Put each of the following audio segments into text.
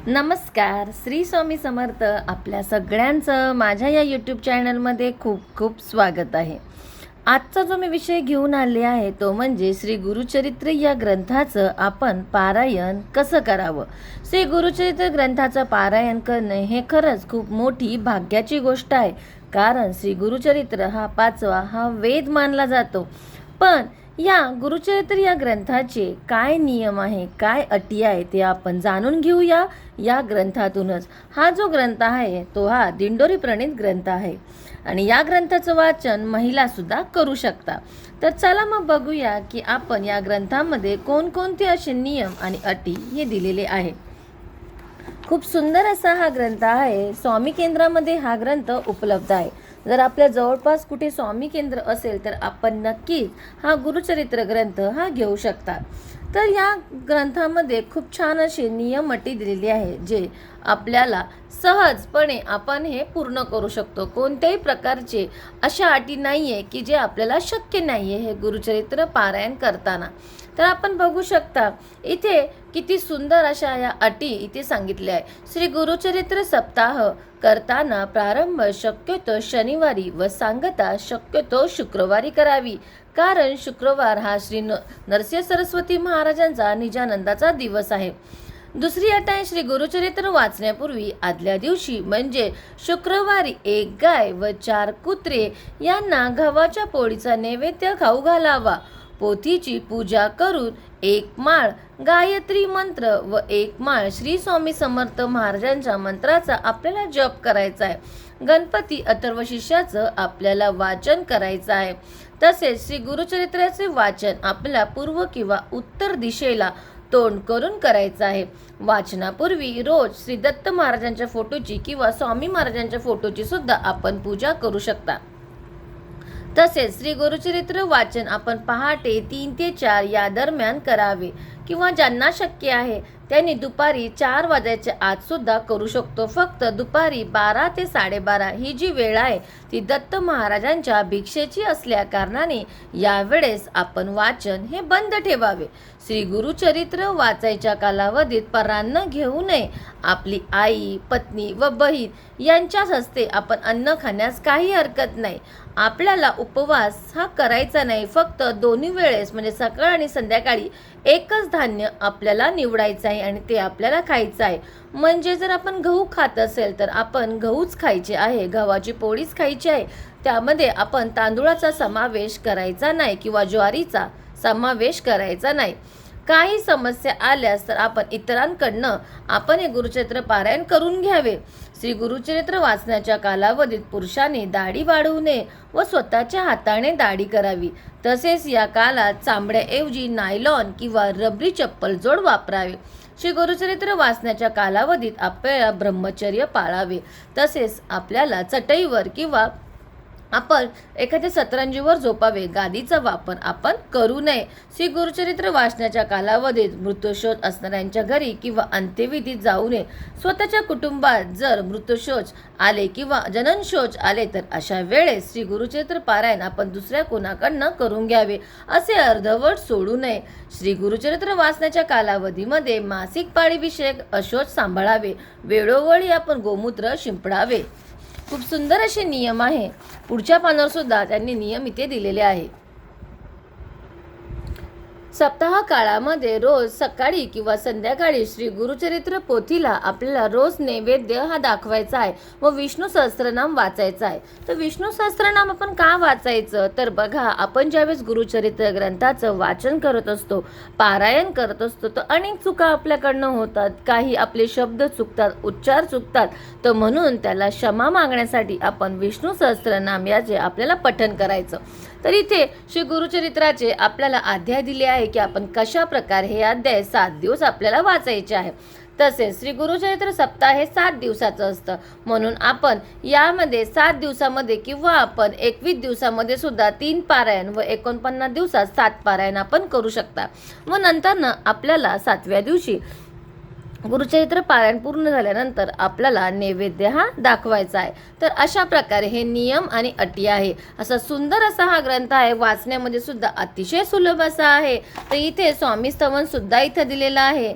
नमस्कार. श्री स्वामी समर्थ. आपल्या सगळ्यांचं माझ्या या यूट्यूब चॅनलमध्ये खूप खूप स्वागत आहे. आजचा जो मी विषय घेऊन आले आहे तो म्हणजे श्री गुरुचरित्र या ग्रंथाचं आपण पारायण कसं करावं. श्री गुरुचरित्र ग्रंथाचं पारायण करणं हे खरंच खूप मोठी भाग्याची गोष्ट आहे. कारण श्री गुरुचरित्र हा 5वा हा वेद मानला जातो. पण या गुरुचरित्र या ग्रंथाचे काय नियम आहे, काय अटी आहे ते आपण जाणून घेऊया या ग्रंथातूनच. हा जो ग्रंथ आहे तो हा दिंडोरी प्रणीत ग्रंथ आहे आणि या ग्रंथाचं वाचन महिला सुद्धा करू शकता. तर चला मग बघूया की आपण या ग्रंथामध्ये कोणकोणते असे नियम आणि अटी हे दिलेले आहे. खूप सुंदर असा हा ग्रंथ आहे. स्वामी केंद्रामध्ये हा ग्रंथ उपलब्ध आहे. जर आपल्या जवळपास कुठे स्वामी केंद्र असेल तर आपण नक्कीच हा गुरुचरित्र ग्रंथ हा घेऊ शकता. तर या ग्रंथामध्ये खूप छान असे नियम अटी दिलेली आहे जे आपल्याला सहजपणे आपण हे पूर्ण करू शकतो. कोणत्याही प्रकारचे अशा अटी नाही आहे की जे आपल्याला शक्य नाही आहे हे गुरुचरित्र पारायण करताना. तर आपण बघू शकता इथे किती सुंदर अशा या अटी इथे सांगितल्या आहे. श्री गुरुचरित्र सप्ताह करताना प्रारंभ शक्यतो शनिवारी व सांगता शक्यतो शुक्रवारी करावी. कारण शुक्रवार हा श्री नरसिंह सरस्वती महाराजांचा निजानंदाचा दिवस आहे. दुसरी अट आहे श्री गुरुचरित्र वाचण्यापूर्वी आदल्या दिवशी म्हणजे शुक्रवारी 1 गाय व 4 कुत्रे यांना गव्हाच्या पोळीचा नैवेद्य खाऊ घालावा. पोथीची पूजा करून 1 माळ गायत्री मंत्र व 1 माळ श्री स्वामी समर्थ महाराजांच्या मंत्राचा आपल्याला जप करायचा आहे. गणपती अथर्व शीर्षाचं आपल्याला वाचन करायचं आहे. तसेच श्री गुरुचरित्राचे वाचन आपल्या पूर्व किंवा उत्तर दिशेला तोंड करून करायचं आहे. वाचनापूर्वी रोज श्री दत्त महाराजांच्या फोटोची किंवा स्वामी महाराजांच्या फोटोची सुद्धा आपण पूजा करू शकता. तसेच श्री गुरुचरित्र वाचन आपण पहाटे 3 ते 4 या दरम्यान करावे किंवा ज्यांना शक्य आहे त्यांनी दुपारी 4 वाजायच्या आत सुद्धा करू शकतो. फक्त दुपारी 12 ते 12:30 ही जी वेळ आहे ती दत्त महाराजांच्या भिक्षेची असल्या कारणाने यावेळेस आपण वाचन हे बंद ठेवावे. श्री गुरुचरित्र वाचायच्या कालावधीत परान्न घेऊ नये. आपली आई, पत्नी व बहीण यांच्याच हस्ते आपण अन्न खाण्यास काही हरकत नाही. आपल्याला उपवास हा करायचा नाही. फक्त दोन्ही वेळेस म्हणजे सकाळ आणि संध्याकाळी एकच धान्य आपल्याला निवडायचं आहे आणि ते आपल्याला खायचं आहे. म्हणजे जर आपण गहू खात असेल तर आपण गहूच खायचे आहे, गव्हाची पोळीच खायची आहे. त्यामध्ये आपण तांदूळाचा समावेश करायचा नाही किंवा ज्वारीचा समावेश करायचा नाही. काही समस्या आल्यास तर आपण इतरांकडनं आपण हे गुरुचरित्र पारायण करून घ्यावे. श्री गुरुचरित्र वाचण्याच्या कालावधीत पुरुषाने दाढी वाढवू नये व स्वतःच्या हाताने दाढी करावी. तसेच या काळात चांबड्याऐवजी नायलॉन किंवा रबरी चप्पल जोड वापरावे. श्री गुरुचरित्र वाचण्याच्या कालावधीत आपल्याला ब्रह्मचर्य पाळावे. तसेच आपल्याला चटईवर किंवा आपण एखाद्या सतरंजीवर झोपावे. गादीचा वापर आपण करू नये. श्री गुरुचरित्र वाचण्याच्या कालावधीत मृत्यूशोच असणाऱ्यांच्या घरी किंवा अंत्यविधीत जाऊ नये. स्वतःच्या कुटुंबात जर मृत्यूशोच आले किंवा जननशोच आले तर अशा वेळेस श्री गुरुचरित्र पारायण आपण दुसऱ्या कोणाकडनं करून घ्यावे. असे अर्धवट सोडू नये. श्री गुरुचरित्र वाचण्याच्या कालावधीमध्ये मासिक पाळीविषयक अशोच सांभाळावे. वेळोवेळी आपण गोमूत्र शिंपडावे. खूप सुंदर असे नियम आहे. पुढच्या पानावर सुद्धा त्यांनी नियम इथे दिलेले आहे. सप्ताह काळामध्ये रोज सकाळी किंवा संध्याकाळी श्री गुरुचरित्र पोथीला आपल्याला रोज नैवेद्य हा दाखवायचा आहे व विष्णू सहस्त्रनाम वाचायचा आहे. तर विष्णू सहस्त्रनाम आपण का वाचायचं तर बघा, आपण ज्यावेळेस गुरुचरित्र ग्रंथाचं वाचन करत असतो, पारायण करत असतो तर अनेक चुका आपल्याकडनं होतात. काही आपले शब्द चुकतात, उच्चार चुकतात. तर म्हणून त्याला क्षमा मागण्यासाठी आपण विष्णू सहस्त्रनाम याचे आपल्याला पठण करायचं. तर इथे श्री गुरुचरित्राचे आपल्याला अध्याय दिले आहे की आपण कशा प्रकारे हे अध्याय 7 दिवस आपल्याला वाचायचे आहे. तसेच श्री गुरुचरित्र सप्ताह हे 7 दिवसाचं असतं. म्हणून आपण यामध्ये 7 दिवसामध्ये किंवा आपण 21 दिवसामध्ये सुद्धा 3 पारायण व 49 दिवसात 7 पारायण आपण करू शकता. व नंतर आपल्याला 7व्या दिवशी गुरुचरित्र पारायण पूर्ण झाल्यानंतर आपल्याला नैवेद्य हा दाखवायचा आहे. तर अशा प्रकारे हे नियम आणि अटी आहे. असा सुंदर असा हा ग्रंथ आहे. वाचण्यामध्ये सुद्धा अतिशय सुलभ असा आहे. तर इथे स्वामी स्तवन सुद्धा इथे दिलेला आहे.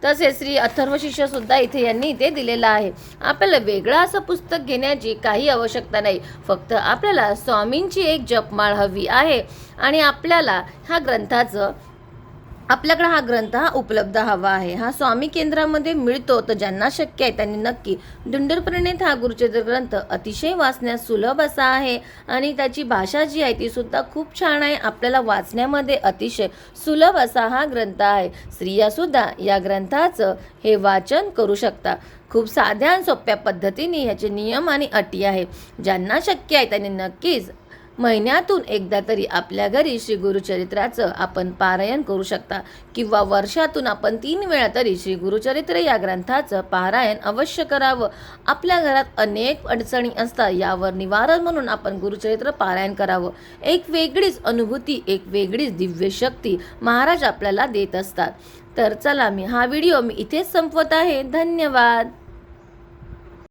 तसेच श्री अथर्व शिष्य सुद्धा इथे यांनी इथे दिलेला आहे. आपल्याला वेगळं असं पुस्तक घेण्याची काही आवश्यकता नाही. फक्त आपल्याला स्वामींची एक जपमाळ हवी आहे आणि आपल्याला आपल्याकडे हा ग्रंथ उपलब्ध हवा आहे. हा स्वामी केंद्रामध्ये मिळतो. तर ज्यांना शक्य आहे त्यांनी नक्की धुंडरप्रणित हा गुरुचरित्र ग्रंथ अतिशय वाचण्यास सुलभ असा आहे आणि त्याची भाषा जी आहे ती सुद्धा खूप छान आहे. आपल्याला वाचण्यामध्ये अतिशय सुलभ असा हा ग्रंथ आहे. स्त्रिया सुद्धा या ग्रंथाचं हे वाचन करू शकता. खूप साध्या आणि सोप्या पद्धतीने याचे नियम आणि अटी आहे. ज्यांना शक्य आहे त्यांनी नक्कीच महिन्यातून एकदा तरी आपल्या घरी श्री गुरुचरित्राचं आपण पारायण करू शकता किंवा वर्षातून आपण 3 वेळा तरी श्री गुरुचरित्र या ग्रंथाचं पारायण अवश्य करावं. आपल्या घरात अनेक अडचणी असतात, यावर निवारण म्हणून आपण गुरुचरित्र पारायण करावं. एक वेगळीच अनुभूती, एक वेगळीच दिव्य शक्ती महाराज आपल्याला देत असतात. तर चला, हा व्हिडिओ मी इथेच संपवत आहे. धन्यवाद.